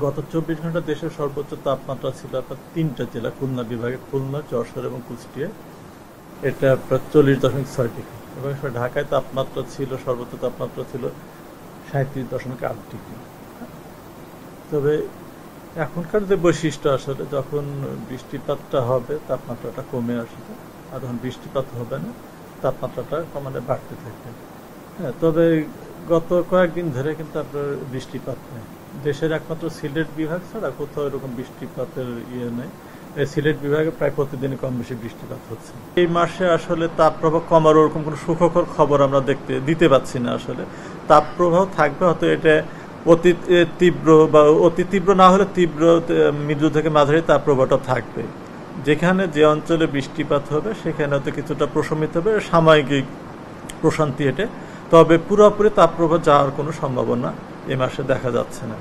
গত 24 ঘন্টা দেশের সর্বোচ্চ তাপমাত্রা ছিল আপনার 3টা জেলা খুলনা বিভাগে, খুলনা, যশোর এবং কুষ্টিয়া। এটা প্রায় 40.6 ডিগ্রি। এবং ঢাকায় তাপমাত্রা ছিল, সর্বোচ্চ তাপমাত্রা ছিল 37.8 ডিগ্রি। তবে এখনকার যে বৈশিষ্ট্য, আসলে যখন বৃষ্টিপাতটা হবে তাপমাত্রাটা কমে আসবে, আর যখন বৃষ্টিপাত হবে না তাপমাত্রাটা ক্রমান্বয়ে বাড়তে থাকবে। হ্যাঁ, তবে গত কয়েকদিন ধরে কিন্তু আপনার বৃষ্টিপাত নেই। দেশের একমাত্র সিলেট বিভাগ ছাড়া কোথাও এরকম বৃষ্টিপাতের নেই। এই সিলেট বিভাগে প্রায় প্রতিদিনই কম বেশি বৃষ্টিপাত হচ্ছে। এই মাসে আসলে তাপপ্রবাহ কমার ওরকম কোনো সুখকর খবর আমরা দিতে পাচ্ছি না। আসলে তাপপ্রবাহ থাকবে, হয়তো এটা অতি তীব্র বা অতি তীব্র না হলে তীব্র, মৃদু থেকে মাঝারি তাপপ্রবাহটা থাকবে। যেখানে যে অঞ্চলে বৃষ্টিপাত হবে সেখানে হয়তো কিছুটা প্রশমিত হবে, সাময়িক প্রশান্তি এটে। তবে পুরোপুরি তাপপ্রবাহ যাওয়ার কোনো সম্ভাবনা এ মাসে দেখা যাচ্ছে না।